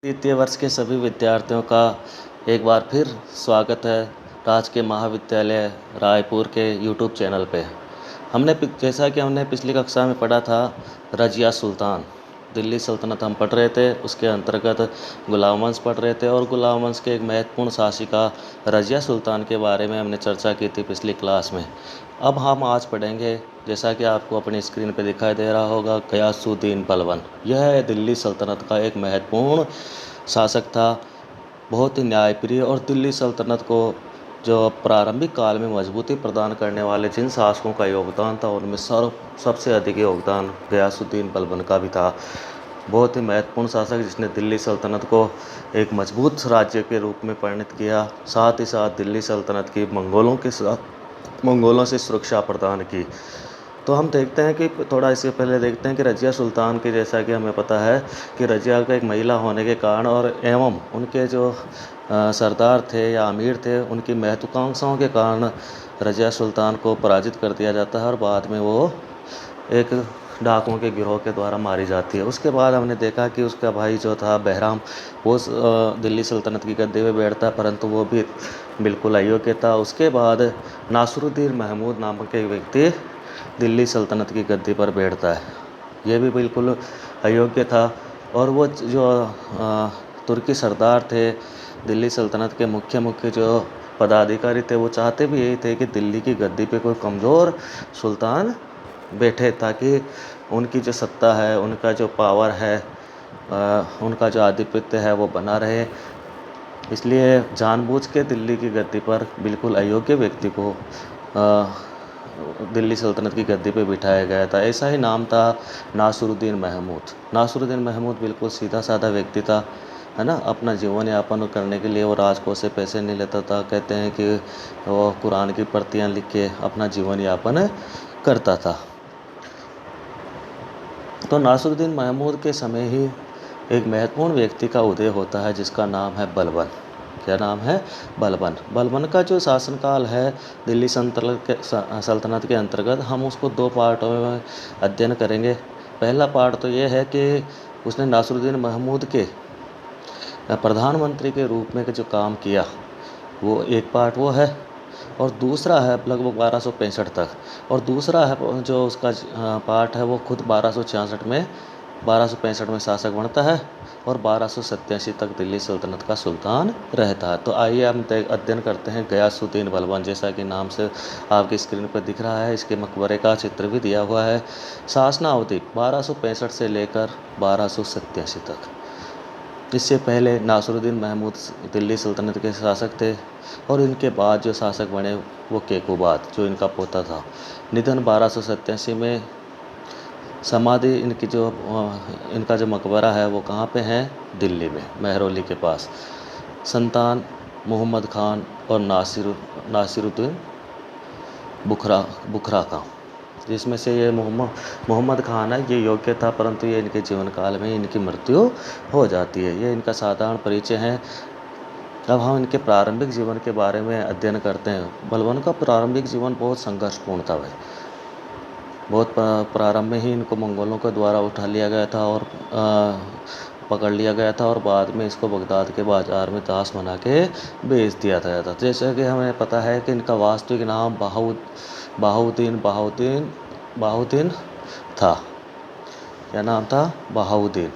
द्वितीय वर्ष के सभी विद्यार्थियों का एक बार फिर स्वागत है राजकीय महाविद्यालय रायपुर के यूट्यूब चैनल पे। जैसा कि हमने पिछली कक्षा में पढ़ा था, रज़िया सुल्तान दिल्ली सल्तनत हम पढ़ रहे थे। उसके अंतर्गत गुलाम वंश पढ़ रहे थे और गुलाम वंश के एक महत्वपूर्ण शासिका रज़िया सुल्तान के बारे में हमने चर्चा की थी पिछली क्लास में। अब हम आज पढ़ेंगे, जैसा कि आपको अपनी स्क्रीन पे दिखाई दे रहा होगा, गयासुद्दीन बलबन। यह दिल्ली सल्तनत का एक महत्वपूर्ण शासक था, बहुत ही न्यायप्रिय और दिल्ली सल्तनत को जो प्रारंभिक काल में मजबूती प्रदान करने वाले जिन शासकों का योगदान था उनमें सबसे अधिक योगदान गयासुद्दीन बलबन का भी था। बहुत ही महत्वपूर्ण शासक जिसने दिल्ली सल्तनत को एक मजबूत राज्य के रूप में परिणत किया, साथ ही साथ दिल्ली सल्तनत की मंगोलों से सुरक्षा प्रदान की। तो हम देखते हैं कि थोड़ा इससे पहले देखते हैं कि रज़िया सुल्तान की, जैसा कि हमें पता है कि रज़िया का एक महिला होने के कारण और एवं उनके जो सरदार थे या अमीर थे, उनकी महत्वाकांक्षाओं के कारण रज़िया सुल्तान को पराजित कर दिया जाता है और बाद में वो एक डाकुओं के गिरोह के द्वारा मारी जाती है। उसके बाद हमने देखा कि उसका भाई जो था बहराम, वो दिल्ली सल्तनत की गद्दी पे बैठता, परंतु वो भी बिल्कुल अयोग्य था। उसके बाद नासिरुद्दीन महमूद नामक एक व्यक्ति दिल्ली सल्तनत की गद्दी पर बैठता है। ये भी बिल्कुल अयोग्य था और वो जो तुर्की सरदार थे, दिल्ली सल्तनत के मुख्य जो पदाधिकारी थे, वो चाहते भी यही थे कि दिल्ली की गद्दी पे कोई कमज़ोर सुल्तान बैठे, ताकि उनकी जो सत्ता है, उनका जो पावर है, उनका जो आधिपत्य है वो बना रहे। इसलिए जानबूझ के दिल्ली की गद्दी पर बिल्कुल अयोग्य व्यक्ति को दिल्ली सल्तनत की गद्दी पे बिठाया गया था। ऐसा ही नाम था नासिरुद्दीन महमूद। नासिरुद्दीन महमूद बिल्कुल सीधा साधा व्यक्ति था, है ना। अपना जीवन यापन करने के लिए वो राजकोष से पैसे नहीं लेता था। कहते हैं कि वो कुरान की प्रतियां लिख के अपना जीवन यापन करता था। तो नासिरुद्दीन महमूद के समय ही एक महत्वपूर्ण व्यक्ति का उदय होता है, जिसका नाम है बलबन। क्या नाम है? बलबन। बलबन का जो शासनकाल है दिल्ली सल्तनत के अंतर्गत, हम उसको दो पार्टों में अध्ययन करेंगे। पहला पार्ट तो ये है कि उसने नासिरुद्दीन महमूद के प्रधानमंत्री के रूप में जो काम किया, वो एक पार्ट वो है, और दूसरा है लगभग 1265 तक, और दूसरा है जो उसका पार्ट है वो खुद 1265 में शासक बनता है और 1287 तक दिल्ली सल्तनत का सुल्तान रहता है। तो आइए हम अध्ययन करते हैं गयासुद्दीन बलबन। जैसा कि नाम से आपकी स्क्रीन पर दिख रहा है, इसके मकबरे का चित्र भी दिया हुआ है। शासनावधि 1265 से लेकर 1287 तक। इससे पहले नासिरुद्दीन महमूद दिल्ली सल्तनत के शासक थे और इनके बाद जो शासक बने वो केकुबाद, जो इनका पोता था। निधन 1287 में। समाधि इनका जो मकबरा है वो कहाँ पे है? दिल्ली में, महरौली के पास। संतान मोहम्मद खान और नासिरुद्दीन बुखरा का, जिसमें से ये मोहम्मद खान है, ये योग्य था, परंतु ये इनके जीवन काल में इनकी मृत्यु हो जाती है। ये इनका साधारण परिचय है। अब हम इनके प्रारंभिक जीवन के बारे में अध्ययन करते हैं। बलबन का प्रारंभिक जीवन बहुत संघर्षपूर्ण था भाई। बहुत प्रारंभ में ही इनको मंगोलों के द्वारा उठा लिया गया था और पकड़ लिया गया था, और बाद में इसको बगदाद के बाज़ार में दास बना के बेच दिया गया था। जैसे कि हमें पता है कि इनका वास्तविक नाम बहाउद्दीन था। क्या नाम था? बहाउद्दीन।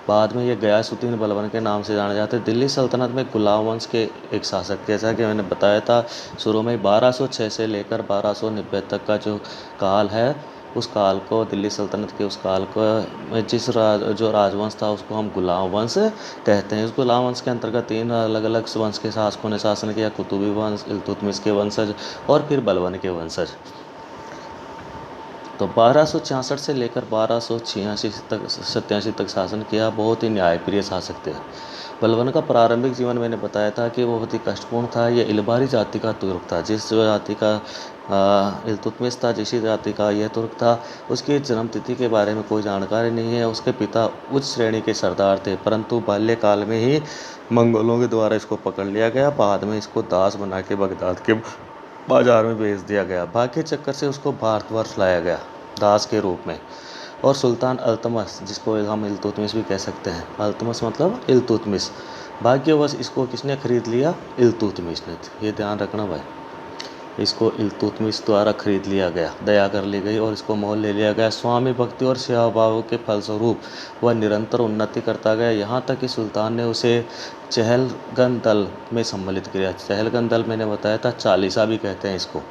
बाद में ये गयासुद्दीन बलबन के नाम से जाने जाते। दिल्ली सल्तनत में गुलाम वंश के एक शासक, जैसा कि मैंने बताया था शुरू में, 1206 से लेकर 1290 तक का जो काल है, उस काल को, दिल्ली सल्तनत के उस काल को, जो राजवंश था उसको हम गुलाम वंश कहते हैं। इस गुलाम वंश के अंतर्गत 3 अलग अलग वंश के शासकों ने शासन किया: कुतुबी वंश, इल्तुतमिश के वंशज और फिर बलबन के वंशज। तो 1266 से लेकर 1287 तक शासन किया। बहुत ही न्यायप्रिय शासक थे। बलबन का प्रारंभिक जीवन मैंने बताया था कि वो बहुत ही कष्टपूर्ण था। ये इलबारी जाति का तुर्क था। जिस जाति का इल्तुतमिश था, जिस जाति का यह तुर्क था, उसकी जन्म तिथि के बारे में कोई जानकारी नहीं है। उसके पिता उच्च श्रेणी के सरदार थे, परंतु बाल्यकाल में ही मंगोलों के द्वारा इसको पकड़ लिया गया। बाद में इसको दास बना के बगदाद के बाजार में बेच दिया गया। भाग्य चक्कर से उसको भारतवर्ष लाया गया दास के रूप में, और सुल्तान अल्तमश, जिसको हम इल्तुतमिश भी कह सकते हैं, अल्तमश मतलब इल्तुतमिश, भाग्यवश इसको किसने खरीद लिया? इल्तुतमिश ने। ये ध्यान रखना भाई, इसको इल्तुतमिश द्वारा खरीद लिया गया, दया कर ली गई और इसको मोल ले लिया गया। स्वामी भक्ति और सेवा भाव के फलस्वरूप वह निरंतर उन्नति करता गया, यहाँ तक कि सुल्तान ने उसे चहलगन दल में सम्मिलित किया। चहलगन दल मैंने बताया था, चालीसा भी कहते हैं इसको,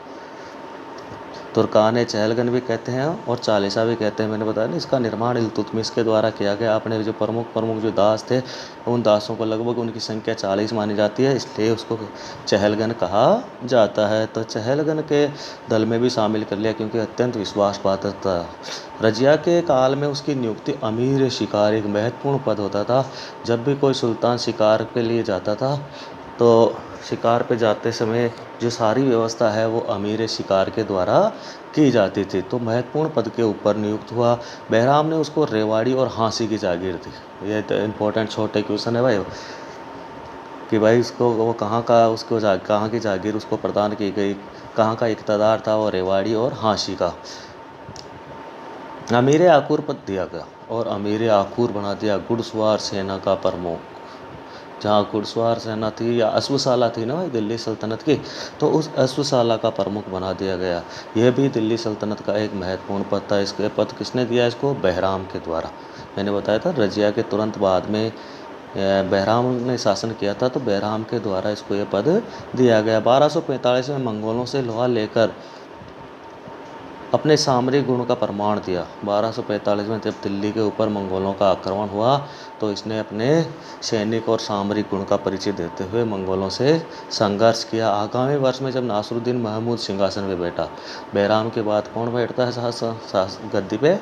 तुर्कान चहलगन भी कहते हैं और चालीसा भी कहते हैं, मैंने बताया ना। इसका निर्माण इल्तुतमिश के द्वारा किया गया। अपने जो प्रमुख जो दास थे, उन दासों को लगभग उनकी संख्या 40 मानी जाती है, इसलिए उसको चहलगन कहा जाता है। तो चहलगन के दल में भी शामिल कर लिया क्योंकि अत्यंत विश्वासपात्र था। रजिया के काल में उसकी नियुक्ति अमीर शिकार एक महत्वपूर्ण पद होता था। जब भी कोई सुल्तान शिकार के लिए जाता था तो शिकार पे जाते समय जो सारी व्यवस्था है वो अमीर शिकार के द्वारा की जाती थी। तो महत्वपूर्ण पद के ऊपर नियुक्त हुआ। बहराम ने उसको रेवाड़ी और हाँसी की जागीर दी। ये तो इम्पोर्टेंट छोटे क्वेश्चन है भाई, कि भाई उसको वो कहाँ की जागीर उसको प्रदान की गई, कहाँ का इक़्तिदार था? वो रेवाड़ी और हाँसी का। अमीर आकुर पद दिया गया और अमीर आकुर बना दिया घुड़सवार सेना का प्रमुख। जहाँ घुड़सवार सेना थी या अश्वशाला थी ना भाई दिल्ली सल्तनत की, तो उस अश्वशाला का प्रमुख बना दिया गया। यह भी दिल्ली सल्तनत का एक महत्वपूर्ण पद था। इसके पद किसने दिया इसको? बहराम के द्वारा। मैंने बताया था रजिया के तुरंत बाद में बहराम ने शासन किया था, तो बहराम के द्वारा इसको यह पद दिया गया। 1245 में मंगोलों से लोहा लेकर अपने सामरिक गुण का प्रमाण दिया। 1245 में जब दिल्ली के ऊपर मंगोलों का आक्रमण हुआ तो इसने अपने सैनिक और सामरिक गुण का परिचय देते हुए मंगोलों से संघर्ष किया। आगामी वर्ष में जब नासरुद्दीन महमूद सिंहासन पे बैठा, बहराम के बाद कौन बैठता है गद्दी पे?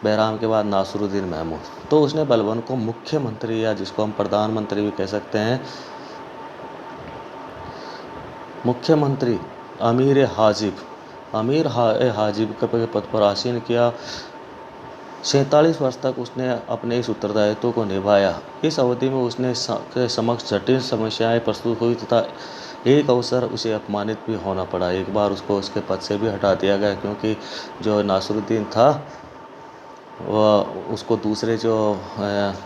बहराम के बाद नासरुद्दीन महमूद। तो उसने बलबन को मुख्यमंत्री, या जिसको हम प्रधानमंत्री भी कह सकते हैं, मुख्यमंत्री अमीर हाजिब के पद पर आसीन किया। 47 वर्ष तक उसने अपने इस उत्तरदायित्व को निभाया। इस अवधि में उसने के समक्ष जटिल समस्याएं प्रस्तुत हुई तथा एक अवसर उसे अपमानित भी होना पड़ा। एक बार उसको उसके पद से भी हटा दिया गया क्योंकि जो नासरुद्दीन था वह उसको दूसरे जो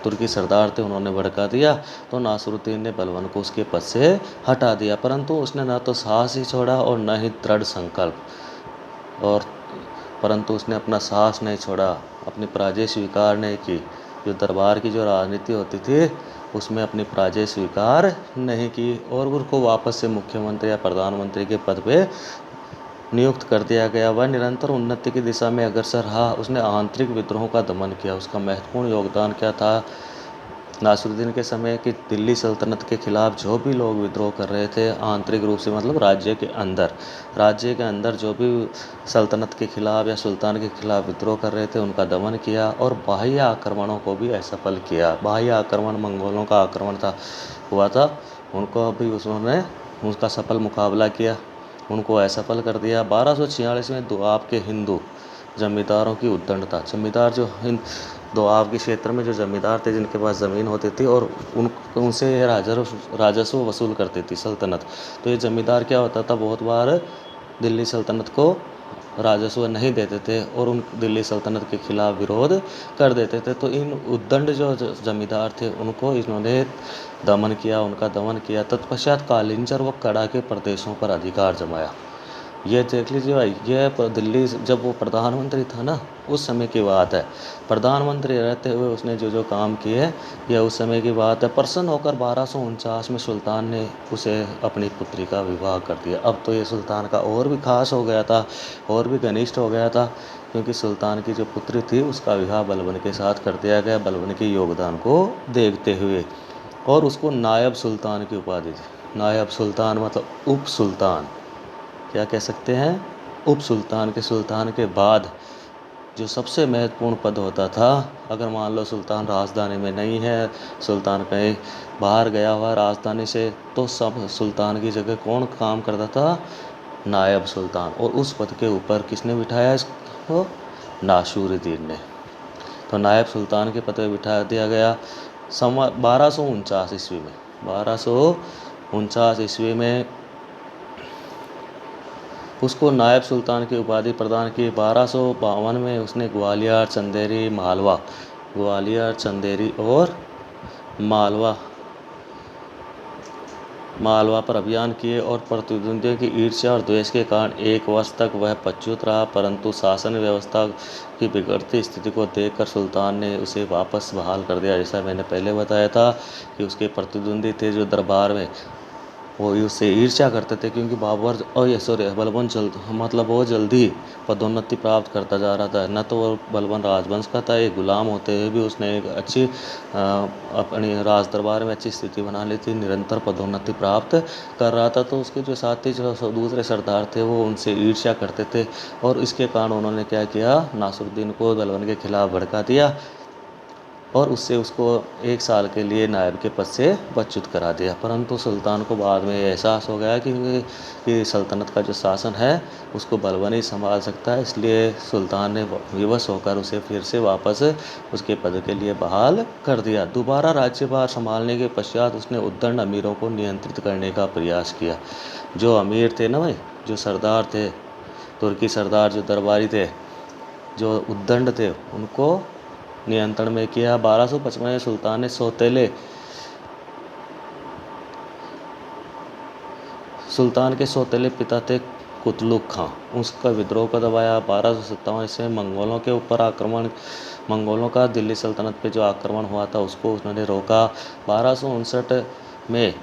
तुर्की सरदार थे उन्होंने भड़का दिया, तो नासरुद्दीन ने बलबन को उसके पद से हटा दिया। परंतु उसने न तो साहस ही छोड़ा और न ही दृढ़ संकल्प, परंतु उसने अपना साहस नहीं छोड़ा, अपनी पराजय स्वीकार नहीं की। जो दरबार की जो राजनीति होती थी उसमें अपनी पराजय स्वीकार नहीं की और उसको वापस से मुख्यमंत्री या प्रधानमंत्री के पद पे नियुक्त कर दिया गया। वह निरंतर उन्नति की दिशा में अग्रसर रहा। उसने आंतरिक विद्रोहों का दमन किया। उसका महत्वपूर्ण योगदान क्या था नासरुद्दीन के समय कि दिल्ली सल्तनत के खिलाफ जो भी लोग विद्रोह कर रहे थे, आंतरिक रूप से मतलब राज्य के अंदर जो भी सल्तनत के खिलाफ या सुल्तान के खिलाफ विद्रोह कर रहे थे उनका दमन किया और बाह्य आक्रमणों को भी असफल किया। बाह्य आक्रमण मंगोलों का आक्रमण हुआ था, उनको भी उन्होंने उसका सफल मुकाबला किया, उनको असफल कर दिया। 1246 में दोआब के हिंदू जमींदारों की उद्दंडता, जमींदार जो दोआब के क्षेत्र में जो जमींदार थे जिनके पास ज़मीन होती थी और उनसे राजस्व वसूल करती थी सल्तनत, तो ये जमींदार क्या होता था, बहुत बार दिल्ली सल्तनत को राजस्व नहीं देते थे और उन दिल्ली सल्तनत के खिलाफ विरोध कर देते थे। तो इन उद्दंड जो जमींदार थे उनको इन्होंने दमन किया, उनका दमन किया। तत्पश्चात कालिंजर व कड़ा के प्रदेशों पर अधिकार जमाया। ये देख लीजिए भाई, ये दिल्ली जब वो प्रधानमंत्री था ना उस समय की बात है। प्रधानमंत्री रहते हुए उसने जो जो काम किए यह उस समय की बात है। प्रसन्न होकर 1249 में सुल्तान ने उसे अपनी पुत्री का विवाह कर दिया। अब तो ये सुल्तान का और भी खास हो गया था, और भी घनिष्ठ हो गया था, क्योंकि सुल्तान की जो पुत्री थी उसका विवाह बलबन के साथ कर दिया गया, बलबन के योगदान को देखते हुए। और उसको नायब सुल्तान की उपाधि थी। नायब सुल्तान मतलब उप सुल्तान, क्या कह सकते हैं, उप सुल्तान के सुल्तान के बाद जो सबसे महत्वपूर्ण पद होता था। अगर मान लो सुल्तान राजधानी में नहीं है, सुल्तान कहीं बाहर गया हुआ राजधानी से, तो सब सुल्तान की जगह कौन काम करता था, नायब सुल्तान। और उस पद के ऊपर किसने बिठाया इसको, नासरुद्दीन ने। तो नायब सुल्तान के पद पर बिठा दिया गया। 1249 ईस्वी में 1249 ईस्वी में उसको नायब सुल्तान की उपाधि प्रदान की। 1252 में उसने ग्वालियर, चंदेरी, मालवा, ग्वालियर, चंदेरी और मालवा मालवा पर अभियान किए और प्रतिद्वंदियों की ईर्ष्या और द्वेष के कारण 1 वर्ष तक वह पदच्युत रहा, परंतु शासन व्यवस्था की बिगड़ती स्थिति को देखकर सुल्तान ने उसे वापस बहाल कर दिया। जैसा मैंने पहले बताया था कि उसके प्रतिद्वंदी थे जो दरबार में, वो उससे ईर्ष्या करते थे क्योंकि बाबर और ये सॉरी बलबन वो जल्दी पदोन्नति प्राप्त करता जा रहा था। न तो वो बलबन राजवंश का था, एक गुलाम होते हुए भी उसने एक अच्छी अपनी राज दरबार में अच्छी स्थिति बना ली थी, निरंतर पदोन्नति प्राप्त कर रहा था। तो उसके जो साथी जो दूसरे सरदार थे वो उनसे ईर्ष्या करते थे और इसके कारण उन्होंने क्या किया, नासिरुद्दीन को बलबन के खिलाफ भड़का दिया और उससे उसको 1 साल के लिए नायब के पद से पदच्युत करा दिया। परंतु सुल्तान को बाद में एहसास हो गया कि सल्तनत का जो शासन है उसको बलबन ही संभाल सकता है, इसलिए सुल्तान ने विवश होकर उसे फिर से वापस उसके पद के लिए बहाल कर दिया। दोबारा राज्यभार संभालने के पश्चात उसने उद्दंड अमीरों को नियंत्रित करने का प्रयास किया। जो अमीर थे ना भाई, जो सरदार थे, तुर्की सरदार जो दरबारी थे, जो उद्दंड थे, उनको नियंत्रण में किया। 1255 में सुल्तान ने सुल्तान के सौतेले पिता थे कुतलुक खां, उसका विद्रोह को दबाया। 1257 ईस्वी में मंगोलों का दिल्ली सल्तनत पे जो आक्रमण हुआ था उसको उन्होंने रोका। 1259 में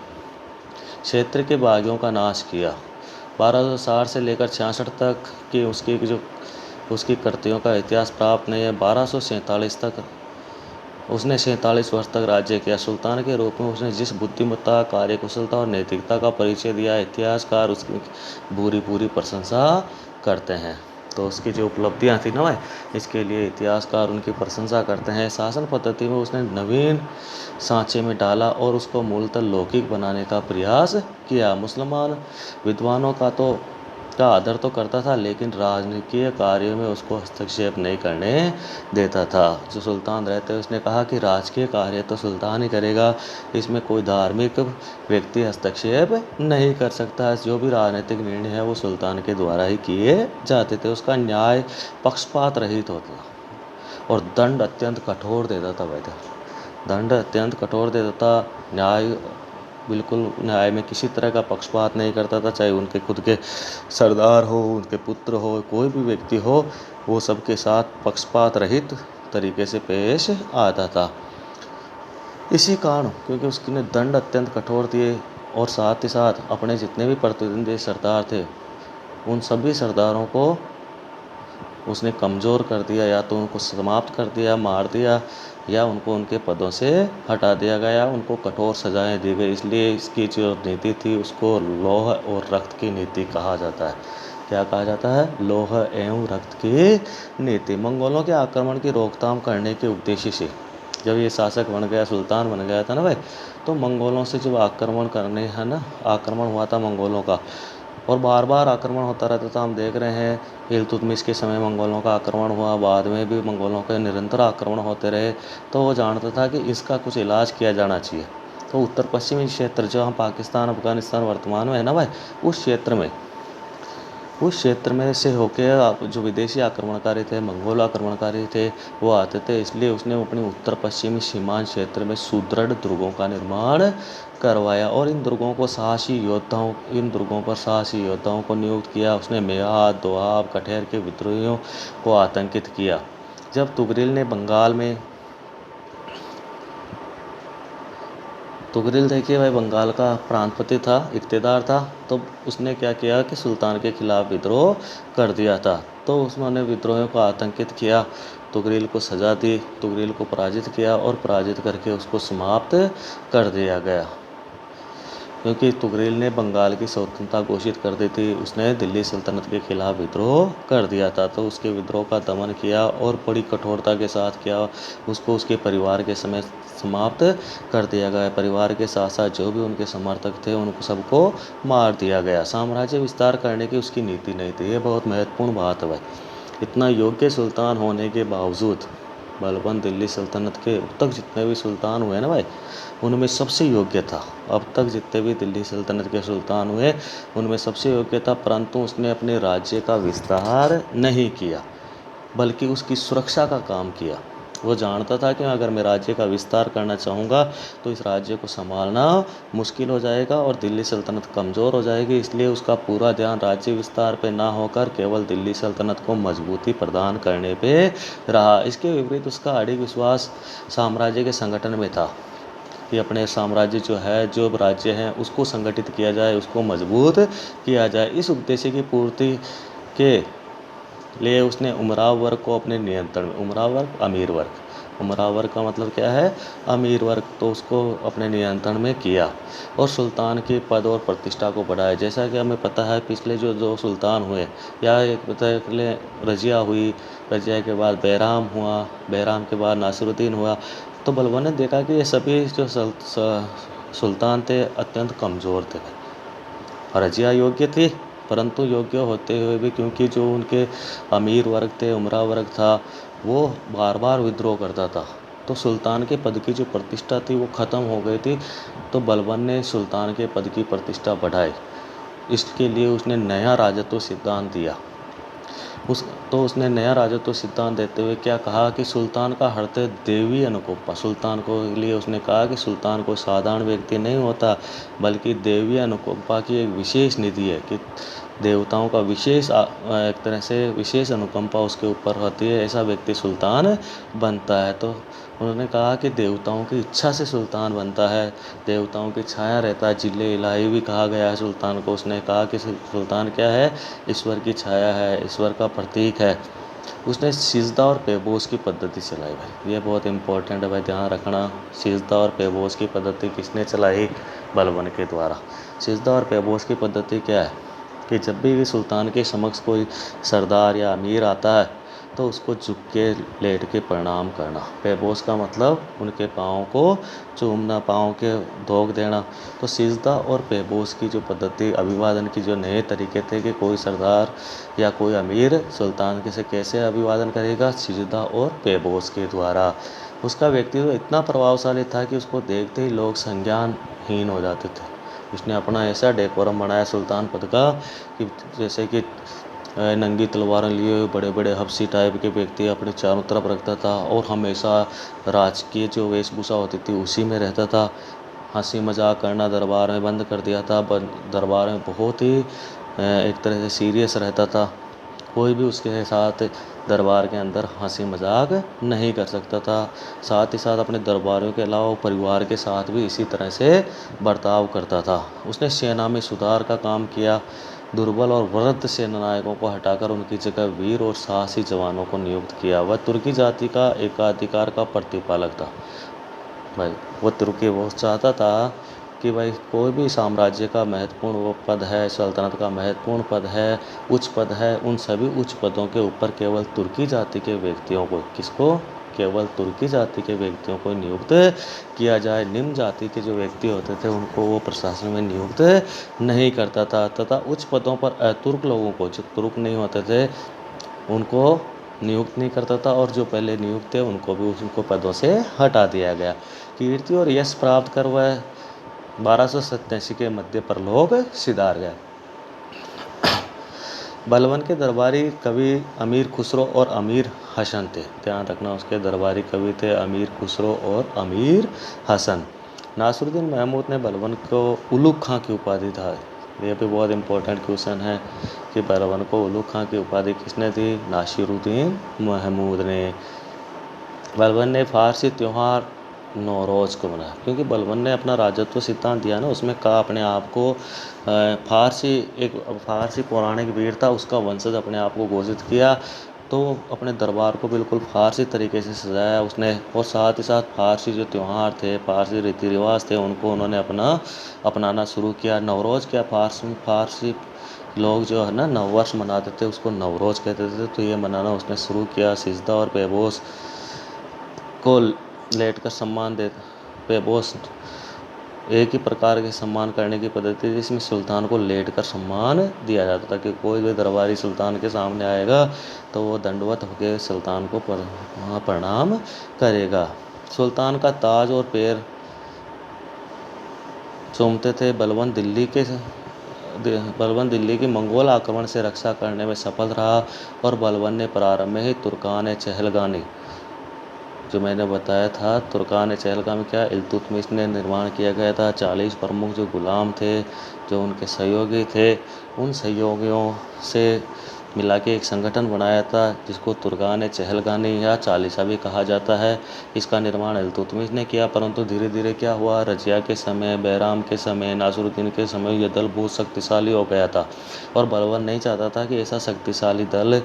क्षेत्र के बागियों का नाश किया। 1260 से लेकर 66 तक की उसकी कृतियों का इतिहास प्राप्त नहीं है। 1247 तक उसने 47 वर्ष तक राज्य किया। सुल्तान के रूप में उसने जिस बुद्धिमत्ता, कार्यकुशलता और नैतिकता का परिचय दिया, इतिहासकार उसकी पूरी प्रशंसा करते हैं। तो उसकी जो उपलब्धियां थी ना भाई, इसके लिए इतिहासकार उनकी प्रशंसा करते हैं। शासन पद्धति में उसने नवीन सांचे में डाला और उसको मूलतः लौकिक बनाने का प्रयास किया। मुसलमान विद्वानों का आदर तो करता था, लेकिन राजनीतिक कार्यों में उसको हस्तक्षेप नहीं करने देता था। जो सुल्तान रहते उसने कहा कि राजकीय कार्य तो सुल्तान ही करेगा, इसमें कोई धार्मिक व्यक्ति हस्तक्षेप नहीं कर सकता। जो भी राजनीतिक निर्णय है वो सुल्तान के द्वारा ही किए जाते थे। उसका न्याय पक्षपात रहित होता और दंड अत्यंत कठोर देता था भाई। दंड अत्यंत कठोर देता था। न्याय में किसी तरह का पक्षपात नहीं करता था, चाहे उनके खुद के सरदार हो, उनके पुत्र हो, कोई भी व्यक्ति हो, वो सबके साथ पक्षपात रहित तरीके से पेश आता था। इसी कारण क्योंकि उसने दंड अत्यंत कठोर दिए और साथ ही साथ अपने जितने भी प्रतिद्वंदी सरदार थे उन सभी सरदारों को उसने कमज़ोर कर दिया, या तो उनको समाप्त कर दिया, मार दिया, या उनको उनके पदों से हटा दिया गया, उनको कठोर सजाएं दी गई। इसलिए इसकी जो नीति थी उसको लौह और रक्त की नीति कहा जाता है। क्या कहा जाता है? लौह एवं रक्त की नीति। मंगोलों के आक्रमण की रोकथाम करने के उद्देश्य से जब ये शासक बन गया, सुल्तान बन गया था ना भाई, तो मंगोलों से जब आक्रमण हुआ था मंगोलों का, और बार बार आक्रमण होता रहता था। हम देख रहे हैं इल्तुतमिश के समय मंगोलों का आक्रमण हुआ, बाद में भी मंगोलों के निरंतर आक्रमण होते रहे। तो वो जानता था कि इसका कुछ इलाज किया जाना चाहिए। तो उत्तर पश्चिमी क्षेत्र जो हम पाकिस्तान, अफगानिस्तान वर्तमान में है ना भाई, उस क्षेत्र में से होके जो विदेशी आक्रमणकारी थे, मंगोल आक्रमणकारी थे, वो आते थे। इसलिए उसने अपनी उत्तर पश्चिमी सीमांत क्षेत्र में सुदृढ़ दुर्गों का निर्माण करवाया और इन दुर्गों पर साहसी योद्धाओं को नियुक्त किया। उसने मेवात, दोआब, कठेर के विद्रोहियों को आतंकित किया। जब तुगरिल देखिए भाई बंगाल का प्रांतपति था, इक़्तिदार था, तो उसने क्या किया कि सुल्तान के खिलाफ विद्रोह कर दिया था। तो उन्होंने विद्रोहियों को आतंकित किया, तुगरिल को सजा दी, तुगरिल को पराजित किया और पराजित करके उसको समाप्त कर दिया गया। क्योंकि तुगरिल ने बंगाल की स्वतंत्रता घोषित कर दी थी, उसने दिल्ली सल्तनत के खिलाफ विद्रोह कर दिया था। तो उसके विद्रोह का दमन किया और बड़ी कठोरता के साथ किया। उसको उसके परिवार के समय समाप्त कर दिया गया। परिवार के साथ साथ जो भी उनके समर्थक थे उनको सबको मार दिया गया। साम्राज्य विस्तार करने की उसकी नीति नहीं थी। ये बहुत महत्वपूर्ण बात है भाई। इतना योग्य सुल्तान होने के बावजूद बलबन दिल्ली सल्तनत के अब तक जितने भी सुल्तान हुए ना भाई, उनमें सबसे योग्य था। अब तक जितने भी दिल्ली सल्तनत के सुल्तान हुए उनमें सबसे योग्य था, परंतु उसने अपने राज्य का विस्तार नहीं किया बल्कि उसकी सुरक्षा का काम किया। वो जानता था कि अगर मैं राज्य का विस्तार करना चाहूँगा तो इस राज्य को संभालना मुश्किल हो जाएगा और दिल्ली सल्तनत कमज़ोर हो जाएगी, इसलिए उसका पूरा ध्यान राज्य विस्तार पे ना होकर केवल दिल्ली सल्तनत को मजबूती प्रदान करने पे रहा। इसके विपरीत उसका अड़िग विश्वास साम्राज्य के संगठन में था कि अपने साम्राज्य जो है, जो राज्य हैं, उसको संगठित किया जाए, उसको मजबूत किया जाए। इस उद्देश्य की पूर्ति के लिए उसने उमराव वर्ग को अपने नियंत्रण में, उमराव वर्ग अमीर वर्ग, उमराव वर्ग का मतलब क्या है, अमीर वर्ग, तो उसको अपने नियंत्रण में किया और सुल्तान के पद और प्रतिष्ठा को बढ़ाया। जैसा कि हमें पता है पिछले जो दो सुल्तान हुए, या एक पहले रजिया हुई, रजिया के बाद बैराम हुआ, बैराम के बाद नासिरुद्दीन हुआ, तो बलबन ने देखा कि ये सभी जो सुल्तान थे अत्यंत कमज़ोर थे। रजिया योग्य थी, परंतु योग्य होते हुए भी क्योंकि जो उनके अमीर वर्ग थे, उमरा वर्ग था, वो बार बार विद्रोह करता था, तो सुल्तान के पद की जो प्रतिष्ठा थी वो ख़त्म हो गई थी। तो बलबन ने सुल्तान के पद की प्रतिष्ठा बढ़ाई। इसके लिए उसने नया राजत्व सिद्धांत दिया। उसने नया राजत्व सिद्धांत देते हुए क्या कहा कि सुल्तान का हृदय देवी अनुकंपा, सुल्तान को लिए उसने कहा कि सुल्तान को साधारण व्यक्ति नहीं होता बल्कि देवी अनुकंपा की एक विशेष निधि है, कि देवताओं का विशेष एक तरह से विशेष अनुकंपा उसके ऊपर होती है, ऐसा व्यक्ति सुल्तान बनता है। तो उन्होंने कहा कि देवताओं की इच्छा से सुल्तान बनता है, देवताओं की छाया रहता है, जिले इलाही भी कहा गया है सुल्तान को। उसने कहा कि सुल्तान क्या है, ईश्वर की छाया है, ईश्वर का प्रतीक है। उसने सिजदा और पेबोस की पद्धति चलाई भाई, ये बहुत इंपॉर्टेंट है भाई, ध्यान रखना। सिजदा और पेबोस की पद्धति किसने चलाई, बलबन के द्वारा। सिजदा और पेबोस की पद्धति क्या है कि जब भी सुल्तान के समक्ष कोई सरदार या अमीर आता है तो उसको झुक के लेट के प्रणाम करना। पेबोस का मतलब उनके पाँव को चूमना, पाँव के धोख देना। तो सिजदा और पेबोस की जो पद्धति, अभिवादन की जो नए तरीके थे कि कोई सरदार या कोई अमीर सुल्तान के से कैसे अभिवादन करेगा, सिजदा और पेबोस के द्वारा। उसका व्यक्तित्व इतना प्रभावशाली था कि उसको देखते ही लोग संज्ञानहीन हो जाते थे। उसने अपना ऐसा डेकोरम बनाया सुल्तान पद का कि जैसे कि नंगी तलवारें लिए हुए बड़े बड़े हबसी टाइप के व्यक्ति अपने चारों तरफ रखता था और हमेशा राजकीय जो वेशभूषा होती थी उसी में रहता था। हंसी मजाक करना दरबार में बंद कर दिया था, दरबार में बहुत ही एक तरह से सीरियस रहता था। कोई भी उसके साथ दरबार के अंदर हंसी मजाक नहीं कर सकता था। साथ ही साथ अपने दरबारियों के अलावा परिवार के साथ भी इसी तरह से बर्ताव करता था। उसने सेना में सुधार का काम किया, दुर्बल और वृद्ध सेनानायकों को हटाकर उनकी जगह वीर और साहसी जवानों को नियुक्त किया। वह तुर्की जाति का एकाधिकार का प्रतिपालक था भाई। वो चाहता था कि भाई कोई भी साम्राज्य का महत्वपूर्ण वो पद है, सल्तनत का महत्वपूर्ण पद है, उच्च पद है, उन सभी उच्च पदों के ऊपर केवल तुर्की जाति के व्यक्तियों को, किसको, केवल तुर्की जाति के व्यक्तियों को नियुक्त किया जाए। निम्न जाति के जो व्यक्ति होते थे उनको वो प्रशासन में नियुक्त नहीं करता था, तथा उच्च पदों पर अतुर्क लोगों को, जो तुर्क नहीं होते थे, उनको नियुक्त नहीं करता था, और जो पहले नियुक्त थे उनको भी उनको पदों से हटा दिया गया। कीर्ति और यश प्राप्त कर वह 1287 के मध्य पर लोग सिधार गए। बलबन के दरबारी कवि अमीर खुसरो और अमीर हसन थे। ध्यान रखना, उसके दरबारी कवि थे अमीर खुसरो और अमीर हसन। नासिरुद्दीन महमूद ने बलबन को उलुग खां की उपाधि था। ये भी बहुत इंपॉर्टेंट क्वेश्चन है कि बलबन को उलुग खां की उपाधि किसने दी, नासिरुद्दीन महमूद ने। बलबन ने फारसी त्यौहार नौरोज़ को मनाया, क्योंकि बलबन ने अपना राजत्व सिद्धांत दिया ना, उसमें कहा अपने आप को फारसी पौराणिक वीर था, उसका वंशज अपने आप को घोषित किया। तो अपने दरबार को बिल्कुल फारसी तरीके से सजाया उसने, और साथ ही साथ फारसी जो त्यौहार थे, फारसी रीति रिवाज थे, उनको उन्होंने अपनाना शुरू किया। नवरोज़ क्या, फारसी लोग जो है ना नववर्ष मनाते थे, उसको नवरोज़ कहते थे, तो ये मनाना उसने शुरू किया। सिजदा और पेबोस को लेट कर सम्मान दे, पेबोस एक ही प्रकार के सम्मान करने की पद्धति थी जिसमें सुल्तान को लेट कर सम्मान दिया जाता था कि कोई भी दरबारी सुल्तान के सामने आएगा तो वो दंडवत होकर सुल्तान को वहाँ प्रणाम करेगा। सुल्तान का ताज और पैर चूमते थे। बलबन दिल्ली की मंगोल आक्रमण से रक्षा करने में सफल रहा और बलबन ने प्रारंभ में ही तुर्कान चहलगानी, जो मैंने बताया था, तुर्कान चहलगामी क्या इल्तुतमिश ने निर्माण किया गया था। 40 प्रमुख जो गुलाम थे, जो उनके सहयोगी थे, उन सहयोगियों से मिला के एक संगठन बनाया था जिसको तुर्कान चहलगानी या चालीसा भी कहा जाता है। इसका निर्माण इल्तुतमिश ने किया, परंतु धीरे धीरे क्या हुआ, रजिया के समय, बैराम के समय, नासिरुद्दीन के समय यह दल बहुत शक्तिशाली हो गया था और बलबन नहीं चाहता था कि ऐसा शक्तिशाली दल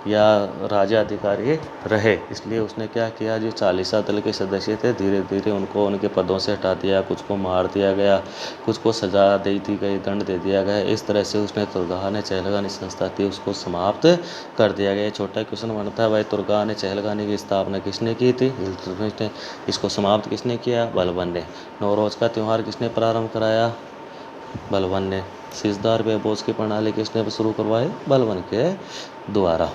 या राजा अधिकारी रहे। इसलिए उसने क्या किया, जो चालीसा दल के सदस्य थे धीरे धीरे उनको उनके पदों से हटा दिया, कुछ को मार दिया गया, कुछ को सजा दे दी गई, दंड दे दिया गया। इस तरह से उसने तुर्कान चहलगानी संस्था थी उसको समाप्त कर दिया गया। छोटा क्वेश्चन बनता है भाई, तुर्कान चहलगानी की स्थापना किसने की थी? इल्तुतमिश ने। इसको समाप्त किसने किया? बलबन ने। नौरोज का त्यौहार किसने प्रारंभ कराया? बलबन ने। सिजदार बेबोस की प्रणाली किसने शुरू करवाई? बलबन के द्वारा।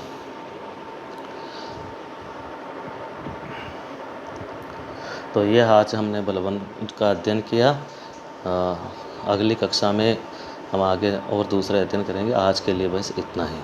तो ये आज हमने बलबन का अध्ययन किया। अगली कक्षा में हम आगे और दूसरा अध्ययन करेंगे। आज के लिए बस इतना ही।